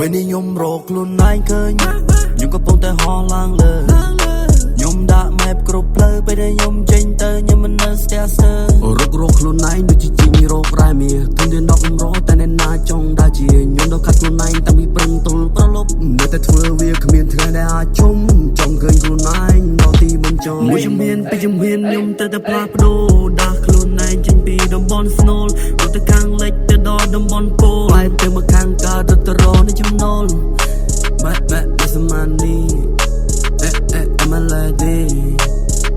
ពេលនេះខ្ញុំរកខ្លួនឯងឃើញខ្ញុំកំពុងតែហោះឡើងលើខ្ញុំដាក់ map គ្រប់ផ្លូវពេលដែលខ្ញុំចេញទៅខ្ញុំមិននៅស្ទះស្ទើររកខ្លួនឯងដូចជាជីងរករ៉ែមាធំទៀតដកកំរតែអ្នកណាចង់ដើរជាខ្ញុំដល់ខាត់ខ្លួនឯងតាំងពីព្រឹងទល់ប្រលប់នៅតែធ្វើវាគ្មានថ្ងៃដែលអាចជុំចង់ឃើញខ្លួនឯងដល់ទីបញ្ចប់មួយជំហានពីរជំហានខ្ញុំទៅតែផ្លាស់ប្ដូរដាស់ខ្លួនឯងចេញពីតំបន់ស្នូលរត់ទៅខាងលិចទៅដល់តំបន់ពោលបែរទៅមកខាងកើតរត់ទៅរកនៅចំណូលបែបស្មាននេះMelody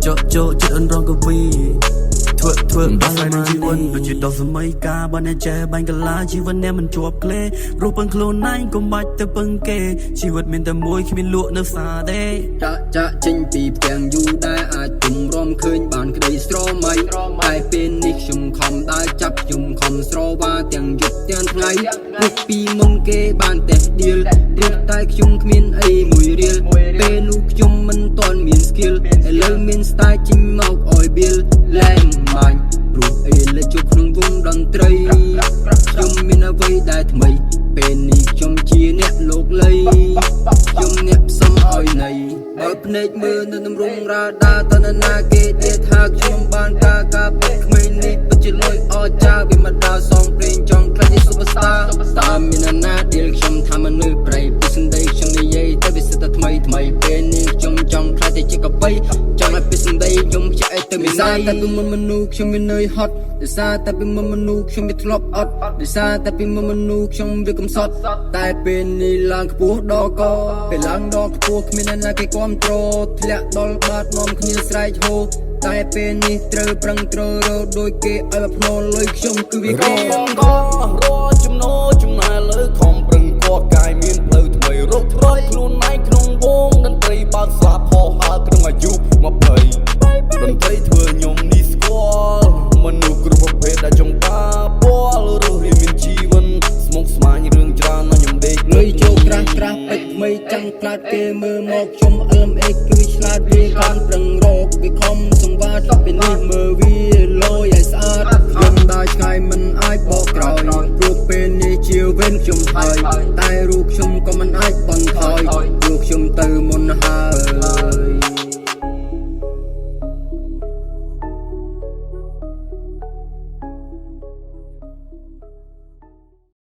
ចិត្តអនរងកវីធ្វើបាក់នៅជីវិតដូចជាដល់សម័យកាលបើអ្នកចេះបាញ់កលាជីវិតអ្នកមិនជាប់ក្លេរੂពឹងខ្លួនឯងកុំបាច់ទៅពឹងគេជីវិតមានតែមួយគ្មានលក់នៅផ្សារទេចាក់ចេញពីផ្ទាំងយូរតែអាចទុំរំឃើញបានក្តីស្រមៃតែពេលនេះខ្ញុំខំដើរចាប់ខ្ញុំខំស្រវាទាំងយប់ទាំងថ្ងៃមុខពីមុនគេបានតែដៀលព្រោះតែខ្ញុំគ្មានអីមួយរៀលពេលនោះខ្ញុំមិនទាន់មាន skill ឥឡូវមាន style ជីមកអោយ bill លែងមាញ់ព្រោះអីលេចក្នុងវងតន្ត្រីខ្ញុំមានអ្វីដែលថ្មីពេលនេះខ្ញុំជាអ្នកលោកលីខ្ញុំអ្នកផ្សំអោយណៃបើភ្នែកមើលនៅតម្រង់រ៉ាដាតនណាគេទៀតថាខ្ញុំបានការពេកក្មេងនេះពិតជាលុយអស្ចារ្យវាមិនដើរសងព្រេងចង់ខ្លាចជា superstar តាមមានណាដែលខ្ញុំថាមនុស្សប្រៃពីសន្ដីខ្ញុំនិយាយតែវាសិតតែថ្មីពេលនេះខ្ញុំចង់ខ្លាចតែជាកបៃចង់ឲ្យពីសន្ដីខ្ញុំខ្ជាក់ទៅមានតែពីមនុស្សខ្ញុំមាននឿយហត់ដោយសារតែពីមនុស្សខ្ញុំវាធ្លាប់អត់ដោយសារតែពីមនុស្សខ្ញុំវាកំសត់តែពេលនេះឡើងខ្ពស់ដល់កពេលឡើងដល់ខ្ពស់គ្មានអ្នកណាគេគាំទ្រធ្លាក់ដល់បាត់នាំគ្នាស្រែកហូតែពេលនេះត្រូវប្រឹងត្រូវរកដូចគេឲ្យមកភ្នោលុយខ្ញុំគឺវាគេបងក៏រកចំណូលចំណាយលើខំប្រឹងកកកាយមានផ្លូវថ្មីរកត្រៃខ្លួនឯងក្នុងវងតន្ត្រីបើកស្លាប់ហោហើក្នុងអាយុ20តន្ត្រីធ្វើខ្ញុំនេះស្គាល់មនុស្សគ្រប់ប្រភេទដែលចង់បាពលរស់រៀនមានជីវិតស្មុគស្មាញរឿងច្រើនណាស់ខ្ញុំដេកលុយចូលក្រាស់ពេកថ្មីចាំងខ្លាចគេមើលមកខ្ញុំ LMX គឺឆ្លាតវាបានប្រឹងរកវាខំសង្វាតពេលនេះមើលវាលយឲ្យស្អាតខ្ញុំដើរឆ្ងាយមិនអាចបកក្រោយព្រោះពេលនេះជាវិញខ្ញុំហើយតែរូបខ្ញុំក៏មិនអាចបន្ថយព្រោះខ្ញុំ